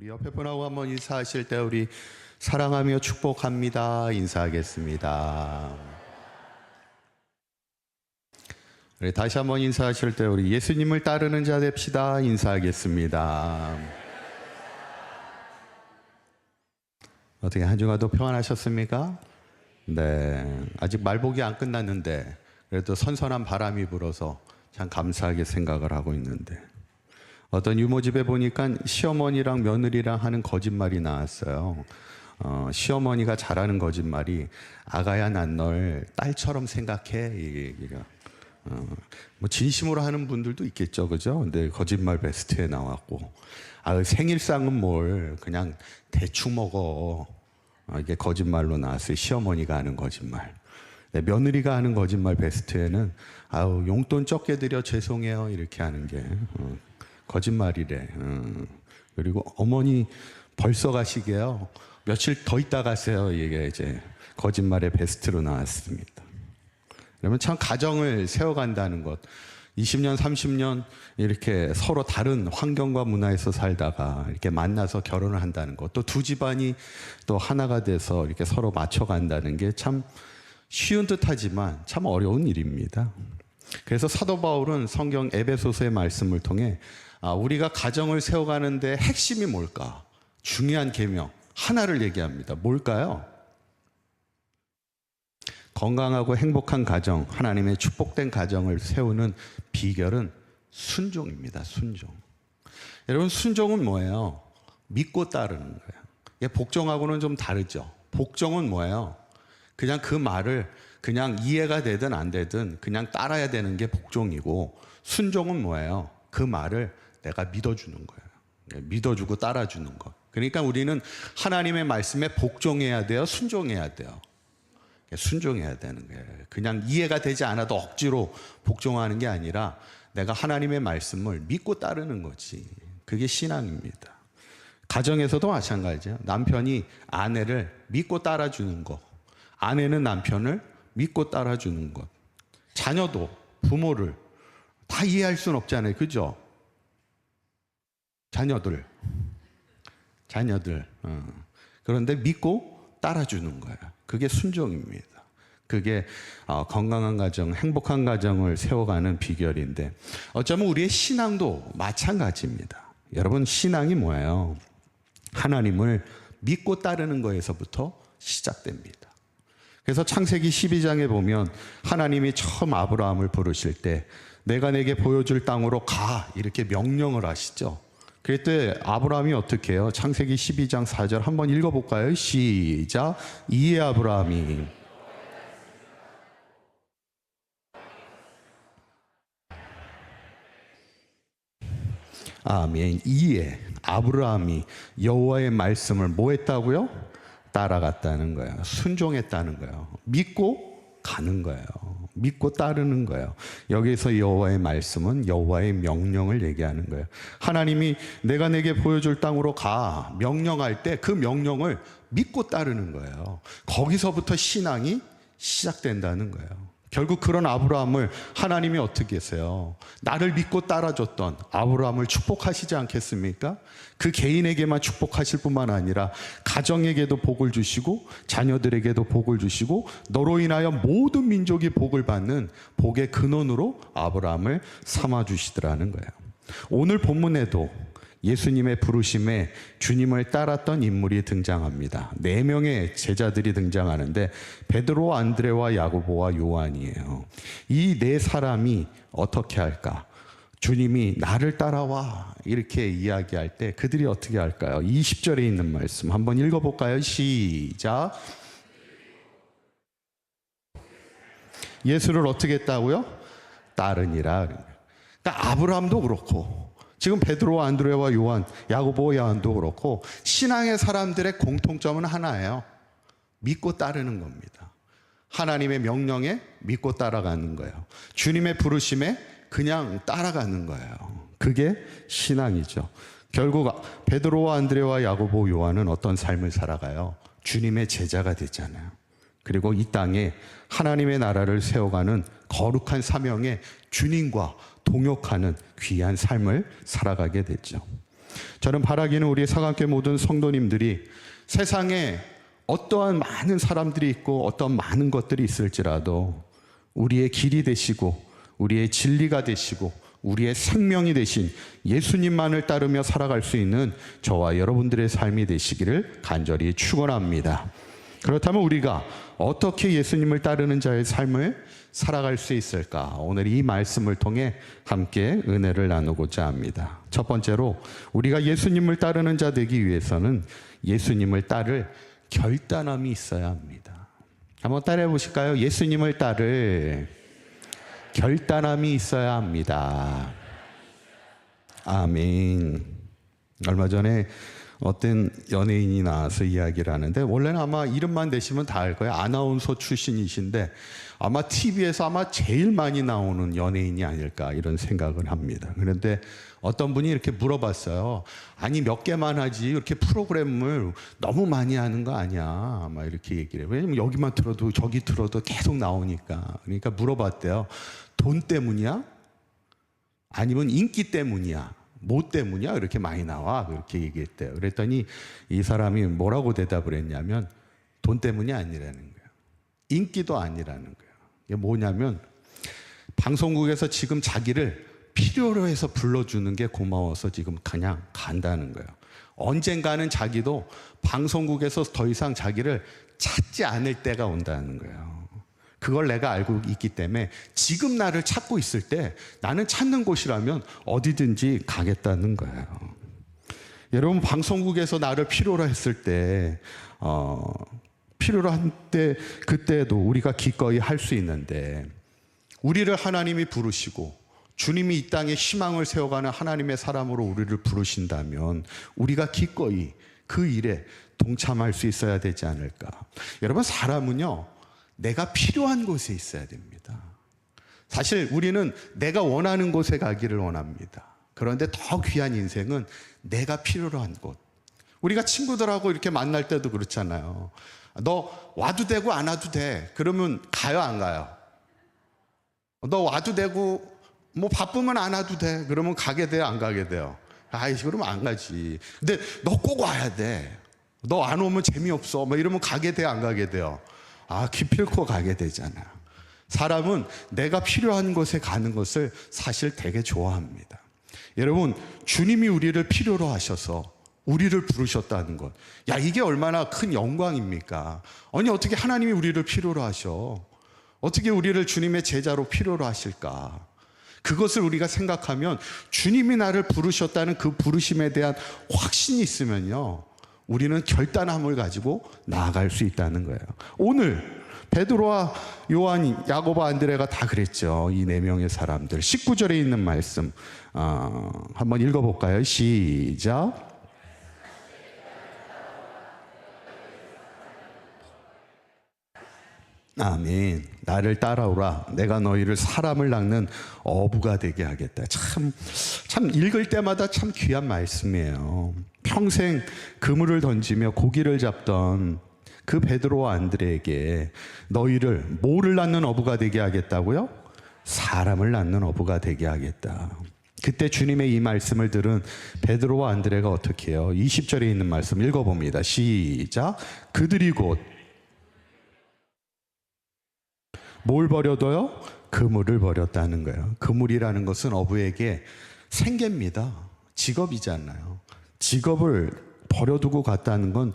우리 옆에 분하고 한번 인사하실 때 우리 사랑하며 축복합니다 인사하겠습니다. 우리 다시 한번 인사하실 때 우리 예수님을 따르는 자 됩시다 인사하겠습니다. 어떻게 한 주간도 평안하셨습니까? 네, 아직 말복이 안 끝났는데 그래도 선선한 바람이 불어서 참 감사하게 생각을 하고 있는데, 어떤 유모집에 보니까 시어머니랑 며느리랑 하는 거짓말이 나왔어요. 시어머니가 잘하는 거짓말이 아가야 난 널 딸처럼 생각해, 이 얘기가. 뭐 진심으로 하는 분들도 있겠죠, 그죠? 근데 거짓말 베스트에 나왔고, 생일상은 뭘 그냥 대충 먹어. 이게 거짓말로 나왔어요. 시어머니가 하는 거짓말. 네, 며느리가 하는 거짓말 베스트에는 용돈 적게 드려 죄송해요 이렇게 하는 게 거짓말이래. 그리고 어머니 벌써 가시게요. 며칠 더 있다 가세요. 이게 이제 거짓말의 베스트로 나왔습니다. 그러면 참 가정을 세워간다는 것, 20년, 30년 이렇게 서로 다른 환경과 문화에서 살다가 이렇게 만나서 결혼을 한다는 것, 또 두 집안이 또 하나가 돼서 이렇게 서로 맞춰간다는 게 참 쉬운 듯하지만 참 어려운 일입니다. 그래서 사도 바울은 성경 에베소서의 말씀을 통해 우리가 가정을 세워가는데 핵심이 뭘까? 중요한 계명 하나를 얘기합니다. 뭘까요? 건강하고 행복한 가정, 하나님의 축복된 가정을 세우는 비결은 순종입니다. 순종. 여러분, 순종은 뭐예요? 믿고 따르는 거예요. 복종하고는 좀 다르죠. 복종은 뭐예요? 그냥 그 말을 그냥 이해가 되든 안 되든 그냥 따라야 되는 게 복종이고, 순종은 뭐예요? 그 말을 내가 믿어주는 거예요. 믿어주고 따라주는 거. 그러니까 우리는 하나님의 말씀에 복종해야 돼요? 순종해야 돼요? 순종해야 되는 거예요. 그냥 이해가 되지 않아도 억지로 복종하는 게 아니라 내가 하나님의 말씀을 믿고 따르는 거지. 그게 신앙입니다. 가정에서도 마찬가지예요. 남편이 아내를 믿고 따라주는 거, 아내는 남편을 믿고 따라주는 것. 자녀도 부모를 다 이해할 수는 없잖아요. 그죠? 자녀들. 그런데 믿고 따라주는 거예요. 그게 순종입니다. 그게 건강한 가정, 행복한 가정을 세워가는 비결인데, 어쩌면 우리의 신앙도 마찬가지입니다. 여러분, 신앙이 뭐예요? 하나님을 믿고 따르는 거에서부터 시작됩니다. 그래서 창세기 12장에 보면 하나님이 처음 아브라함을 부르실 때 내가 내게 보여줄 땅으로 가 이렇게 명령을 하시죠. 그때 아브라함이 어떻게 해요? 창세기 12장 4절 한번 읽어볼까요? 시작. 이에 아브라함이 아멘. 이에 아브라함이 여호와의 말씀을 뭐 했다고요? 따라갔다는 거예요. 순종했다는 거예요. 믿고 가는 거예요. 믿고 따르는 거예요. 여기서 여호와의 말씀은 여호와의 명령을 얘기하는 거예요. 하나님이 내가 내게 보여줄 땅으로 가 명령할 때 그 명령을 믿고 따르는 거예요. 거기서부터 신앙이 시작된다는 거예요. 결국 그런 아브라함을 하나님이 어떻게 했어요? 나를 믿고 따라줬던 아브라함을 축복하시지 않겠습니까? 그 개인에게만 축복하실 뿐만 아니라 가정에게도 복을 주시고 자녀들에게도 복을 주시고 너로 인하여 모든 민족이 복을 받는 복의 근원으로 아브라함을 삼아주시더라는 거예요. 오늘 본문에도 예수님의 부르심에 주님을 따랐던 인물이 등장합니다. 4명의 제자들이 등장하는데 베드로, 안드레와 야고보와 요한이에요. 이 4사람이 어떻게 할까? 주님이 나를 따라와 이렇게 이야기할 때 그들이 어떻게 할까요? 20절에 있는 말씀 한번 읽어볼까요? 시작. 예수를 어떻게 했다고요? 따르니라. 그러니까 아브라함도 그렇고 지금 베드로, 안드레와 요한, 야고보, 요한도 그렇고 신앙의 사람들의 공통점은 하나예요. 믿고 따르는 겁니다. 하나님의 명령에 믿고 따라가는 거예요. 주님의 부르심에 그냥 따라가는 거예요. 그게 신앙이죠. 결국 베드로와 안드레와 야고보, 요한은 어떤 삶을 살아가요? 주님의 제자가 됐잖아요. 그리고 이 땅에 하나님의 나라를 세워가는 거룩한 사명에 주님과 동역하는 귀한 삶을 살아가게 됐죠. 저는 바라기는 우리 사각교회 모든 성도님들이 세상에 어떠한 많은 사람들이 있고 어떤 많은 것들이 있을지라도 우리의 길이 되시고 우리의 진리가 되시고 우리의 생명이 되신 예수님만을 따르며 살아갈 수 있는 저와 여러분들의 삶이 되시기를 간절히 축원합니다. 그렇다면 우리가 어떻게 예수님을 따르는 자의 삶을 살아갈 수 있을까? 오늘 이 말씀을 통해 함께 은혜를 나누고자 합니다. 첫 번째로 우리가 예수님을 따르는 자 되기 위해서는 예수님을 따를 결단함이 있어야 합니다. 한번 따라해 보실까요? 예수님을 따를 결단함이 있어야 합니다. 아멘. 얼마 전에 어떤 연예인이 나와서 이야기를 하는데, 원래는 아마 이름만 대시면 다 알 거예요. 아나운서 출신이신데 아마 TV에서 아마 제일 많이 나오는 연예인이 아닐까 이런 생각을 합니다. 그런데 어떤 분이 이렇게 물어봤어요. 아니 몇 개만 하지 이렇게 프로그램을 너무 많이 하는 거 아니야? 막 이렇게 얘기를 해요. 왜냐면 여기만 틀어도 저기 틀어도 계속 나오니까. 그러니까 물어봤대요. 돈 때문이야? 아니면 인기 때문이야? 뭐 때문이야? 이렇게 많이 나와? 그렇게 얘기했대요. 그랬더니 이 사람이 뭐라고 대답을 했냐면 돈 때문이 아니라는 거예요. 인기도 아니라는 거예요. 이게 뭐냐면 방송국에서 지금 자기를 필요로 해서 불러주는 게 고마워서 지금 그냥 간다는 거예요. 언젠가는 자기도 방송국에서 더 이상 자기를 찾지 않을 때가 온다는 거예요. 그걸 내가 알고 있기 때문에 지금 나를 찾고 있을 때 나는 찾는 곳이라면 어디든지 가겠다는 거예요. 여러분, 방송국에서 나를 필요로 했을 때 필요로 한 때 그때도 우리가 기꺼이 할 수 있는데, 우리를 하나님이 부르시고 주님이 이 땅에 희망을 세워가는 하나님의 사람으로 우리를 부르신다면 우리가 기꺼이 그 일에 동참할 수 있어야 되지 않을까. 여러분, 사람은요 내가 필요한 곳에 있어야 됩니다. 사실 우리는 내가 원하는 곳에 가기를 원합니다. 그런데 더 귀한 인생은 내가 필요로 한 곳. 우리가 친구들하고 이렇게 만날 때도 그렇잖아요. 너 와도 되고 안 와도 돼. 그러면 가요, 안 가요? 너 와도 되고 뭐 바쁘면 안 와도 돼. 그러면 가게 돼요, 안 가게 돼요? 아이, 그러면 안 가지. 근데 너 꼭 와야 돼. 너 안 오면 재미없어. 뭐 이러면 가게 돼요, 안 가게 돼요? 아, 기필코 가게 되잖아요. 사람은 내가 필요한 곳에 가는 것을 사실 되게 좋아합니다. 여러분, 주님이 우리를 필요로 하셔서 우리를 부르셨다는 것, 야, 이게 얼마나 큰 영광입니까? 아니, 어떻게 하나님이 우리를 필요로 하셔? 어떻게 우리를 주님의 제자로 필요로 하실까? 그것을 우리가 생각하면 주님이 나를 부르셨다는 그 부르심에 대한 확신이 있으면요, 우리는 결단함을 가지고 나아갈 수 있다는 거예요. 오늘 베드로와 요한, 야고보, 안드레가 다 그랬죠. 이 네 명의 사람들. 19절에 있는 말씀 한번 읽어볼까요? 시작. 아멘. 나를 따라오라. 내가 너희를 사람을 낚는 어부가 되게 하겠다. 참 읽을 때마다 참 귀한 말씀이에요. 평생 그물을 던지며 고기를 잡던 그 베드로와 안드레에게 너희를 뭐를 낚는 어부가 되게 하겠다고요? 사람을 낚는 어부가 되게 하겠다. 그때 주님의 이 말씀을 들은 베드로와 안드레가 어떻게 해요? 20절에 있는 말씀 읽어봅니다. 시작. 그들이 곧 뭘 버려둬요? 그물을 버렸다는 거예요. 그물이라는 것은 어부에게 생계입니다. 직업이잖아요. 직업을 버려두고 갔다는 건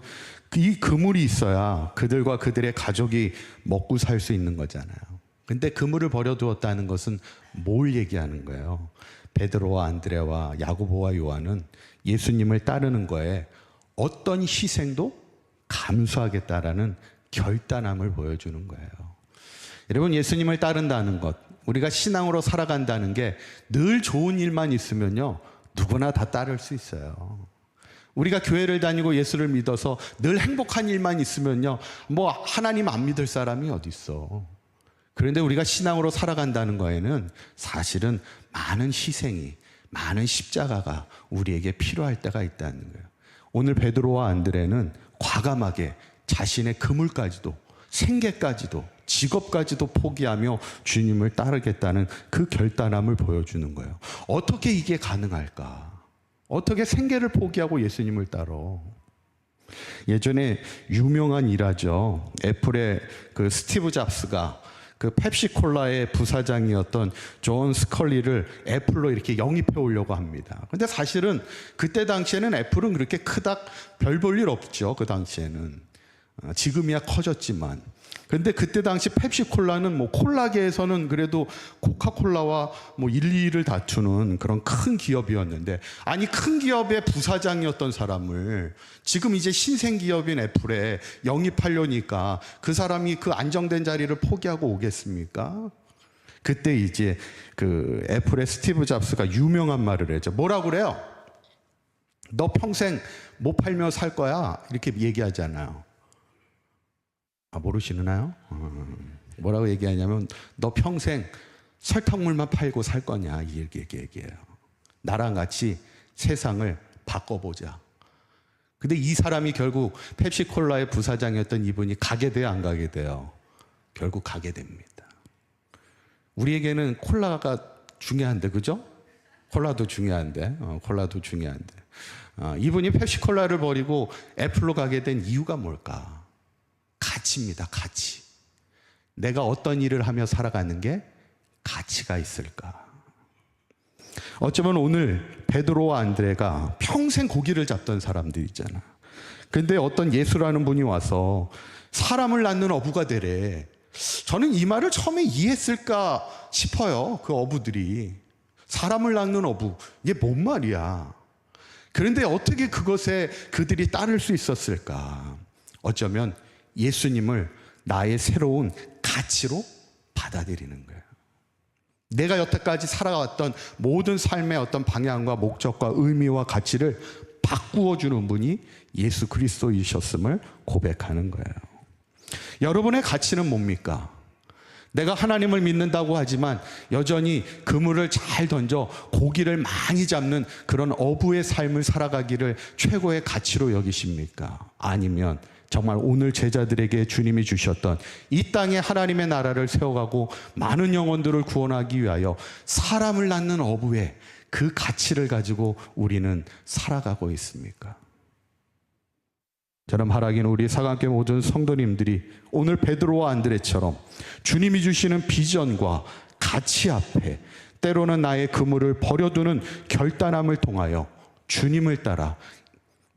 이 그물이 있어야 그들과 그들의 가족이 먹고 살 수 있는 거잖아요. 근데 그물을 버려두었다는 것은 뭘 얘기하는 거예요? 베드로와 안드레와 야고보와 요한은 예수님을 따르는 거에 어떤 희생도 감수하겠다라는 결단함을 보여주는 거예요. 여러분, 예수님을 따른다는 것, 우리가 신앙으로 살아간다는 게 늘 좋은 일만 있으면요, 누구나 다 따를 수 있어요. 우리가 교회를 다니고 예수를 믿어서 늘 행복한 일만 있으면요, 뭐 하나님 안 믿을 사람이 어디 있어. 그런데 우리가 신앙으로 살아간다는 거에는 사실은 많은 희생이, 많은 십자가가 우리에게 필요할 때가 있다는 거예요. 오늘 베드로와 안드레는 과감하게 자신의 그물까지도, 생계까지도, 직업까지도 포기하며 주님을 따르겠다는 그 결단함을 보여주는 거예요. 어떻게 이게 가능할까? 어떻게 생계를 포기하고 예수님을 따라? 예전에 유명한 일화죠. 애플의 그 스티브 잡스가 그 펩시콜라의 부사장이었던 존 스컬리를 애플로 이렇게 영입해 오려고 합니다. 근데 사실은 그때 당시에는 애플은 그렇게 크다 별 볼 일 없죠. 그 당시에는. 지금이야 커졌지만. 근데 그때 당시 펩시콜라는 뭐 콜라계에서는 그래도 코카콜라와 뭐 1, 2위를 다투는 그런 큰 기업이었는데, 아니 큰 기업의 부사장이었던 사람을 지금 이제 신생 기업인 애플에 영입하려니까 그 사람이 그 안정된 자리를 포기하고 오겠습니까? 그때 이제 그 애플의 스티브 잡스가 유명한 말을 했죠. 뭐라고 그래요? 너 평생 못 팔며 살 거야, 이렇게 얘기하잖아요. 모르시나요? 뭐라고 얘기하냐면 너 평생 설탕물만 팔고 살 거냐, 이 얘기예요. 나랑 같이 세상을 바꿔보자. 근데 이 사람이 결국 펩시콜라의 부사장이었던 이분이 가게 돼요, 안 가게 돼요? 결국 가게 됩니다. 우리에게는 콜라가 중요한데, 그죠? 콜라도 중요한데, 콜라도 중요한데. 이분이 펩시콜라를 버리고 애플로 가게 된 이유가 뭘까? 가치입니다. 가치. 내가 어떤 일을 하며 살아가는 게 가치가 있을까? 어쩌면 오늘 베드로와 안드레가 평생 고기를 잡던 사람들 있잖아. 근데 어떤 예수라는 분이 와서 사람을 낳는 어부가 되래. 저는 이 말을 처음에 이해했을까 싶어요. 그 어부들이. 사람을 낳는 어부, 이게 뭔 말이야? 그런데 어떻게 그것에 그들이 따를 수 있었을까? 어쩌면 예수님을 나의 새로운 가치로 받아들이는 거예요. 내가 여태까지 살아왔던 모든 삶의 어떤 방향과 목적과 의미와 가치를 바꾸어 주는 분이 예수 그리스도이셨음을 고백하는 거예요. 여러분의 가치는 뭡니까? 내가 하나님을 믿는다고 하지만 여전히 그물을 잘 던져 고기를 많이 잡는 그런 어부의 삶을 살아가기를 최고의 가치로 여기십니까? 아니면 정말 오늘 제자들에게 주님이 주셨던 이 땅에 하나님의 나라를 세워가고 많은 영혼들을 구원하기 위하여 사람을 낳는 어부의 그 가치를 가지고 우리는 살아가고 있습니까? 저는 바라기는 우리 사강교회 모든 성도님들이 오늘 베드로와 안드레처럼 주님이 주시는 비전과 가치 앞에 때로는 나의 그물을 버려두는 결단함을 통하여 주님을 따라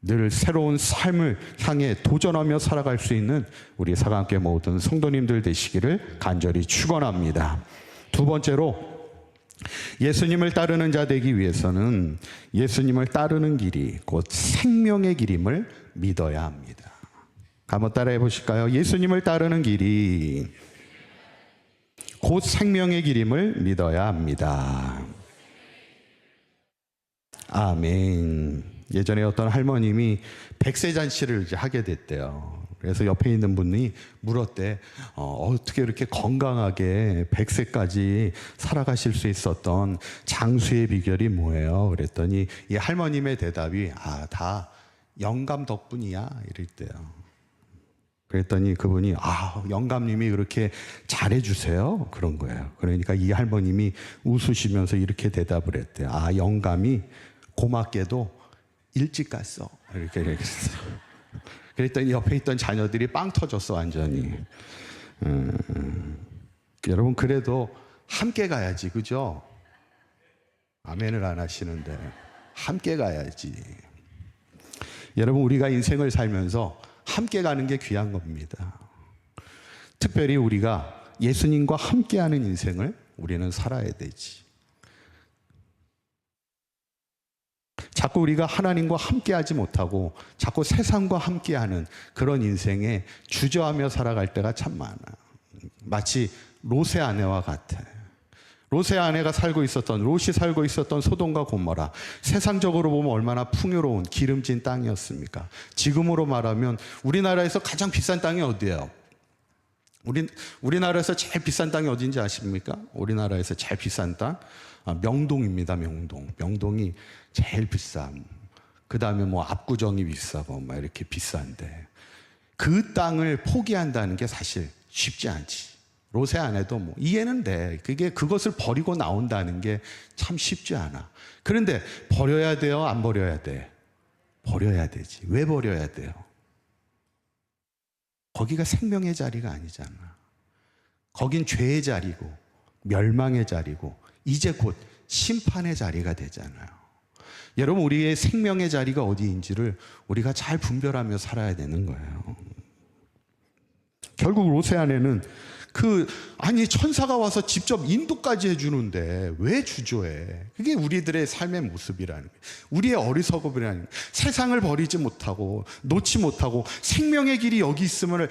늘 새로운 삶을 향해 도전하며 살아갈 수 있는 우리 사강교회 모든 성도님들 되시기를 간절히 축원합니다. 두 번째로, 예수님을 따르는 자 되기 위해서는 예수님을 따르는 길이 곧 생명의 길임을 믿어야 합니다. 한번 따라해 보실까요? 예수님을 따르는 길이 곧 생명의 길임을 믿어야 합니다. 아멘. 예전에 어떤 할머님이 백세 잔치를 이제 하게 됐대요. 그래서 옆에 있는 분이 물었대. 어떻게 이렇게 건강하게 100세까지 살아가실 수 있었던 장수의 비결이 뭐예요? 그랬더니 이 할머님의 대답이 다 영감 덕분이야, 이랬대요. 그랬더니 그분이 영감님이 그렇게 잘해주세요, 그런 거예요. 그러니까 이 할머님이 웃으시면서 이렇게 대답을 했대요. 영감이 고맙게도 일찍 갔어, 이렇게 얘기했어요. 그랬더니 옆에 있던 자녀들이 빵 터졌어, 완전히. 여러분, 그래도 함께 가야지, 그죠? 아멘을 안 하시는데 함께 가야지. 여러분, 우리가 인생을 살면서 함께 가는 게 귀한 겁니다. 특별히 우리가 예수님과 함께하는 인생을 우리는 살아야 되지. 자꾸 우리가 하나님과 함께하지 못하고 자꾸 세상과 함께하는 그런 인생에 주저하며 살아갈 때가 참 많아. 마치 롯의 아내와 같아. 롯의 아내가 롯이 살고 있었던 소돔과 고모라, 세상적으로 보면 얼마나 풍요로운 기름진 땅이었습니까? 지금으로 말하면 우리나라에서 가장 비싼 땅이 어디예요? 우리나라에서 제일 비싼 땅이 어딘지 아십니까? 우리나라에서 제일 비싼 땅? 명동입니다. 명동이 제일 비쌈. 그 다음에 압구정이 비싸고 이렇게 비싼데, 그 땅을 포기한다는 게 사실 쉽지 않지. 로세 아내도 뭐 이해는 돼. 그것을 버리고 나온다는 게 참 쉽지 않아. 그런데 버려야 돼요? 안 버려야 돼? 버려야 되지. 왜 버려야 돼요? 거기가 생명의 자리가 아니잖아. 거긴 죄의 자리고 멸망의 자리고 이제 곧 심판의 자리가 되잖아요. 여러분, 우리의 생명의 자리가 어디인지를 우리가 잘 분별하며 살아야 되는 거예요. 결국 로세 아내는 천사가 와서 직접 인도까지 해주는데 왜 주저해? 그게 우리들의 삶의 모습이라는 거예요. 우리의 어리석음이라는 거예요. 세상을 버리지 못하고 놓지 못하고 생명의 길이 여기 있음을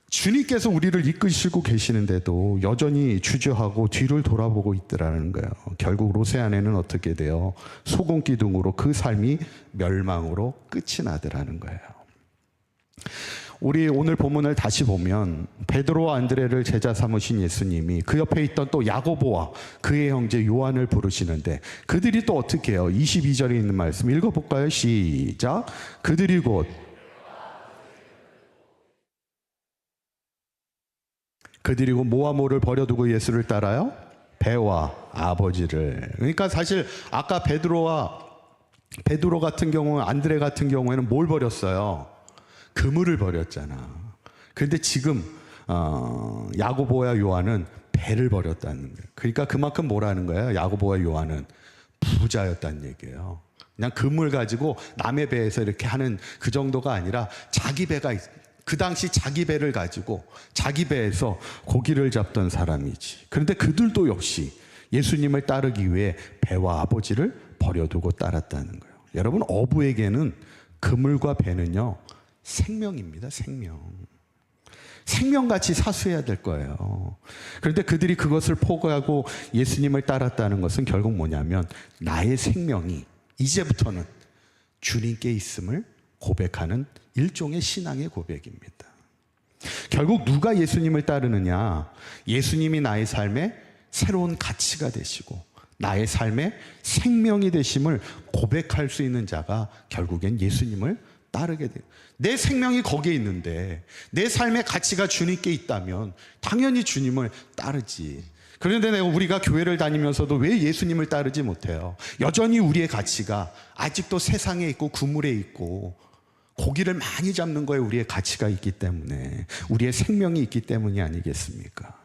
주님께서 우리를 이끄시고 계시는데도 여전히 주저하고 뒤를 돌아보고 있더라는 거예요. 결국 로세 아내는 어떻게 돼요? 소금 기둥으로 그 삶이 멸망으로 끝이 나더라는 거예요. 우리 오늘 본문을 다시 보면 베드로와 안드레를 제자 삼으신 예수님이 그 옆에 있던 또 야고보와 그의 형제 요한을 부르시는데 그들이 또 어떻게 해요? 22절에 있는 말씀 읽어볼까요? 시작. 그들이 곧 뭐와 뭐를 버려두고 예수를 따라요? 배와 아버지를. 그러니까 사실 아까 베드로 같은 경우, 안드레 같은 경우에는 뭘 버렸어요? 그물을 버렸잖아. 그런데 지금 야고보와 요한은 배를 버렸다는 거예요. 그러니까 그만큼 뭐라는 거예요? 야고보와 요한은 부자였다는 얘기예요. 그냥 그물 가지고 남의 배에서 이렇게 하는 그 정도가 아니라 자기 배가 그 당시 자기 배를 가지고 자기 배에서 고기를 잡던 사람이지. 그런데 그들도 역시 예수님을 따르기 위해 배와 아버지를 버려두고 따랐다는 거예요. 여러분, 어부에게는 그물과 배는요 생명입니다. 생명같이 사수해야 될 거예요. 그런데 그들이 그것을 포기하고 예수님을 따랐다는 것은 결국 뭐냐면 나의 생명이 이제부터는 주님께 있음을 고백하는 일종의 신앙의 고백입니다. 결국 누가 예수님을 따르느냐? 예수님이 나의 삶에 새로운 가치가 되시고 나의 삶에 생명이 되심을 고백할 수 있는 자가 결국엔 예수님을 따르게 돼요. 내 생명이 거기에 있는데 내 삶의 가치가 주님께 있다면 당연히 주님을 따르지. 그런데 우리가 교회를 다니면서도 왜 예수님을 따르지 못해요? 여전히 우리의 가치가 아직도 세상에 있고 그물에 있고 고기를 많이 잡는 거에 우리의 가치가 있기 때문에, 우리의 생명이 있기 때문이 아니겠습니까?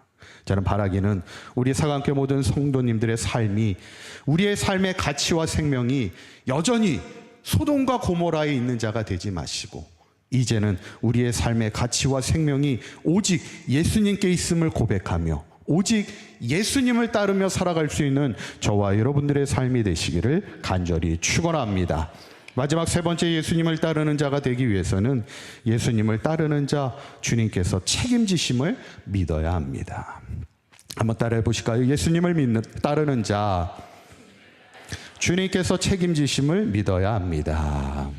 저는 바라기는 우리 사강교회 모든 성도님들의 삶이, 우리의 삶의 가치와 생명이 여전히 소돔과 고모라에 있는 자가 되지 마시고 이제는 우리의 삶의 가치와 생명이 오직 예수님께 있음을 고백하며 오직 예수님을 따르며 살아갈 수 있는 저와 여러분들의 삶이 되시기를 간절히 축원합니다. 마지막 세 번째, 예수님을 따르는 자가 되기 위해서는 예수님을 따르는 자 주님께서 책임지심을 믿어야 합니다. 한번 따라해 보실까요? 예수님을 따르는 자 주님께서 책임지심을 믿어야 합니다.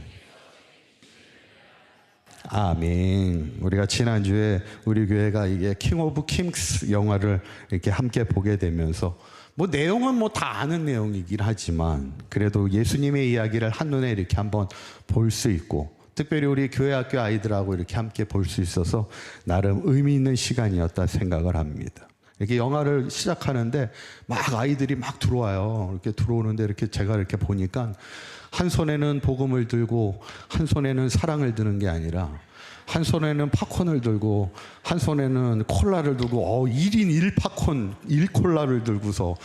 아멘. 우리가 지난주에 우리 교회가 이게 킹 오브 킹스 영화를 이렇게 함께 보게 되면서 뭐 내용은 뭐 다 아는 내용이긴 하지만 그래도 예수님의 이야기를 한눈에 이렇게 한번 볼 수 있고 특별히 우리 교회 학교 아이들하고 이렇게 함께 볼 수 있어서 나름 의미 있는 시간이었다 생각을 합니다. 이렇게 영화를 시작하는데 막 아이들이 막 들어와요. 이렇게 들어오는데 이렇게 제가 이렇게 보니까 한 손에는 복음을 들고 한 손에는 사랑을 드는 게 아니라 한 손에는 팝콘을 들고 한 손에는 콜라를 들고 1인 1팝콘 1콜라를 들고서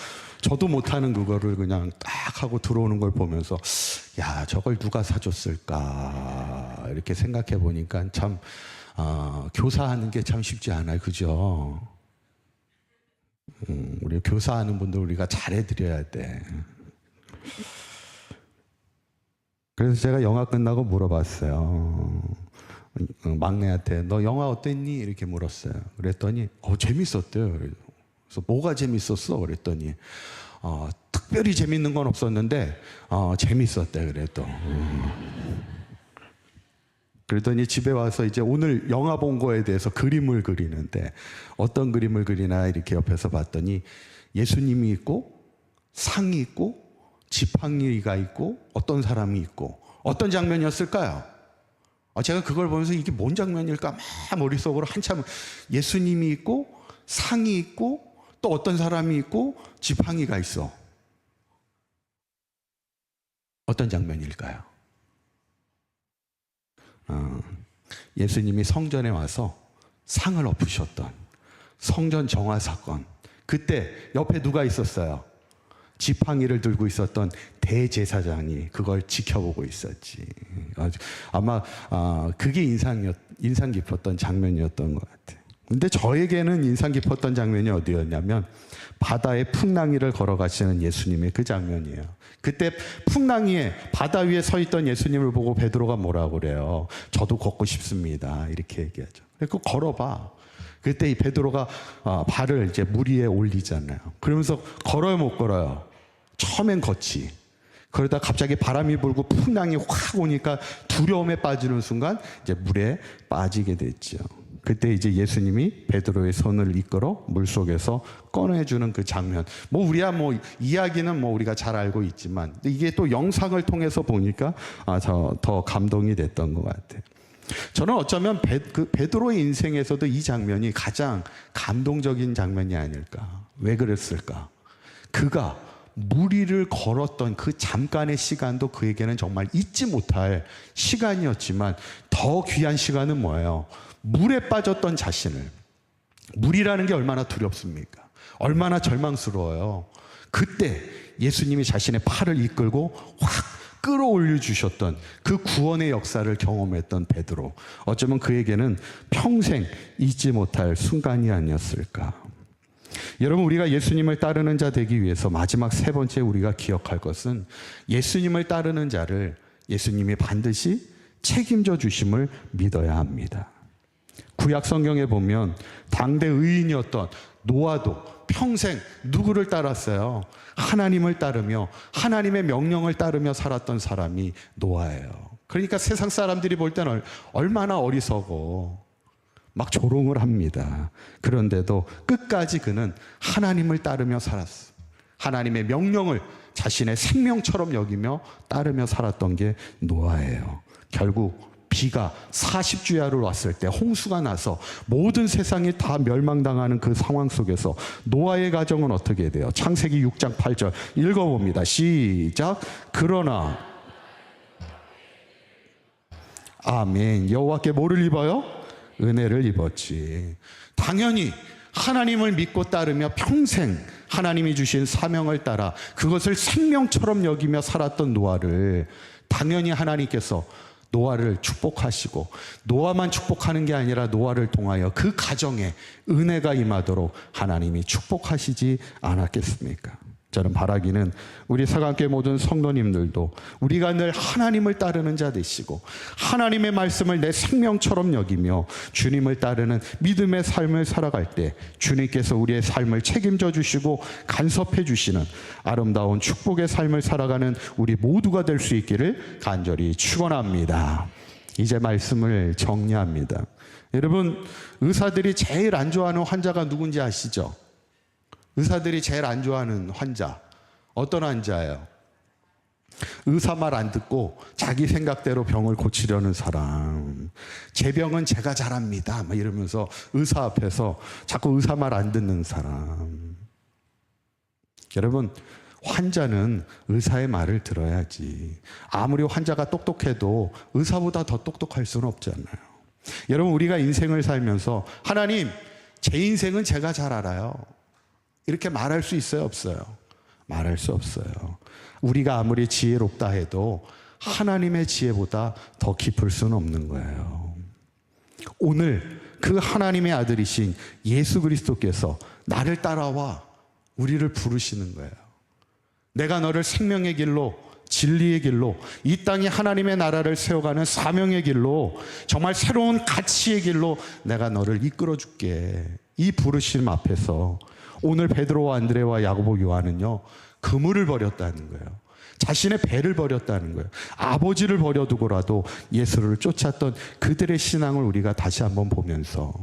저도 못하는 그거를 그냥 딱 하고 들어오는 걸 보면서 야, 저걸 누가 사줬을까 이렇게 생각해 보니까 참 교사하는 게 참 쉽지 않아요. 그죠? 우리 교사하는 분들 우리가 잘해드려야 돼. 그래서 제가 영화 끝나고 물어봤어요. 막내한테 너 영화 어땠니? 이렇게 물었어요. 그랬더니 재밌었대요. 그래서 뭐가 재밌었어? 그랬더니 특별히 재밌는 건 없었는데 재밌었대. 그랬더니 집에 와서 이제 오늘 영화 본 거에 대해서 그림을 그리는데 어떤 그림을 그리나 이렇게 옆에서 봤더니 예수님이 있고 상이 있고 지팡이가 있고 어떤 사람이 있고 어떤 장면이었을까요? 제가 그걸 보면서 이게 뭔 장면일까 막 머릿속으로 한참 예수님이 있고 상이 있고 또 어떤 사람이 있고 지팡이가 있어. 어떤 장면일까요? 예수님이 성전에 와서 상을 엎으셨던 성전 정화 사건. 그때 옆에 누가 있었어요? 지팡이를 들고 있었던 대제사장이 그걸 지켜보고 있었지. 아마 그게 인상 깊었던 장면이었던 것 같아요. 근데 저에게는 인상 깊었던 장면이 어디였냐면 바다에 풍랑이를 걸어가시는 예수님의 그 장면이에요. 그때 풍랑이에 바다 위에 서 있던 예수님을 보고 베드로가 뭐라고 그래요? 저도 걷고 싶습니다. 이렇게 얘기하죠. 그래서 걸어봐. 그때 이 베드로가 발을 이제 물 위에 올리잖아요. 그러면서 걸어요, 못 걸어요? 처음엔 걷지. 그러다 갑자기 바람이 불고 풍랑이 확 오니까 두려움에 빠지는 순간 이제 물에 빠지게 됐죠. 그때 이제 예수님이 베드로의 손을 이끌어 물속에서 꺼내주는 그 장면. 우리야 이야기는 우리가 잘 알고 있지만 이게 또 영상을 통해서 보니까 더 감동이 됐던 것 같아요. 저는 어쩌면 베드로의 인생에서도 이 장면이 가장 감동적인 장면이 아닐까. 왜 그랬을까? 그가 물 위를 걸었던 그 잠깐의 시간도 그에게는 정말 잊지 못할 시간이었지만 더 귀한 시간은 뭐예요? 물에 빠졌던 자신을, 물이라는 게 얼마나 두렵습니까? 얼마나 절망스러워요. 그때 예수님이 자신의 팔을 이끌고 확 끌어올려 주셨던 그 구원의 역사를 경험했던 베드로. 어쩌면 그에게는 평생 잊지 못할 순간이 아니었을까. 여러분, 우리가 예수님을 따르는 자 되기 위해서 마지막 세 번째 우리가 기억할 것은 예수님을 따르는 자를 예수님이 반드시 책임져 주심을 믿어야 합니다. 구약 성경에 보면 당대 의인이었던 노아도 평생 누구를 따랐어요? 하나님을 따르며 하나님의 명령을 따르며 살았던 사람이 노아예요. 그러니까 세상 사람들이 볼 때는 얼마나 어리석어. 막 조롱을 합니다. 그런데도 끝까지 그는 하나님을 따르며 살았어. 하나님의 명령을 자신의 생명처럼 여기며 따르며 살았던 게 노아예요. 결국 비가 40주야로 왔을 때 홍수가 나서 모든 세상이 다 멸망당하는 그 상황 속에서 노아의 가정은 어떻게 돼요? 창세기 6장 8절 읽어봅니다. 시작. 그러나 아멘. 여호와께 뭐를 입어요? 은혜를 입었지. 당연히 하나님을 믿고 따르며 평생 하나님이 주신 사명을 따라 그것을 생명처럼 여기며 살았던 노아를 당연히 하나님께서 노아를 축복하시고 노아만 축복하는 게 아니라 노아를 통하여 그 가정에 은혜가 임하도록 하나님이 축복하시지 않았겠습니까? 저는 바라기는 우리 사강교회 모든 성도님들도 우리가 늘 하나님을 따르는 자 되시고 하나님의 말씀을 내 생명처럼 여기며 주님을 따르는 믿음의 삶을 살아갈 때 주님께서 우리의 삶을 책임져 주시고 간섭해 주시는 아름다운 축복의 삶을 살아가는 우리 모두가 될 수 있기를 간절히 축원합니다. 이제 말씀을 정리합니다. 여러분, 의사들이 제일 안 좋아하는 환자가 누군지 아시죠? 의사들이 제일 안 좋아하는 환자, 어떤 환자예요? 의사 말 안 듣고 자기 생각대로 병을 고치려는 사람. 제 병은 제가 잘합니다 막 이러면서 의사 앞에서 자꾸 의사 말 안 듣는 사람. 여러분, 환자는 의사의 말을 들어야지. 아무리 환자가 똑똑해도 의사보다 더 똑똑할 수는 없잖아요. 여러분, 우리가 인생을 살면서 하나님, 제 인생은 제가 잘 알아요, 이렇게 말할 수 있어요, 없어요? 말할 수 없어요. 우리가 아무리 지혜롭다 해도 하나님의 지혜보다 더 깊을 수는 없는 거예요. 오늘 그 하나님의 아들이신 예수 그리스도께서 나를 따라와 우리를 부르시는 거예요. 내가 너를 생명의 길로, 진리의 길로, 이 땅에 하나님의 나라를 세워가는 사명의 길로, 정말 새로운 가치의 길로 내가 너를 이끌어 줄게. 이 부르심 앞에서 오늘 베드로와 안드레와 야고보 요한은요, 그물을 버렸다는 거예요. 자신의 배를 버렸다는 거예요. 아버지를 버려두고라도 예수를 쫓았던 그들의 신앙을 우리가 다시 한번 보면서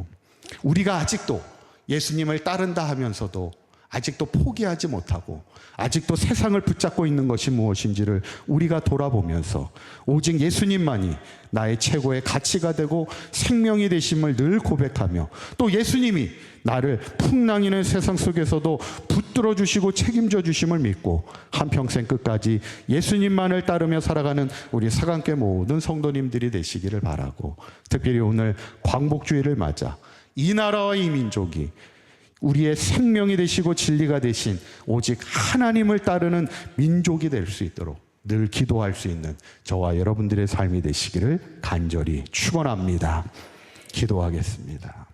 우리가 아직도 예수님을 따른다 하면서도 아직도 포기하지 못하고 아직도 세상을 붙잡고 있는 것이 무엇인지를 우리가 돌아보면서 오직 예수님만이 나의 최고의 가치가 되고 생명이 되심을 늘 고백하며, 또 예수님이 나를 풍랑이는 세상 속에서도 붙들어 주시고 책임져 주심을 믿고 한평생 끝까지 예수님만을 따르며 살아가는 우리 사강교회 모든 성도님들이 되시기를 바라고, 특별히 오늘 광복주의를 맞아 이 나라와 이 민족이 우리의 생명이 되시고 진리가 되신 오직 하나님을 따르는 민족이 될 수 있도록 늘 기도할 수 있는 저와 여러분들의 삶이 되시기를 간절히 축원합니다. 기도하겠습니다.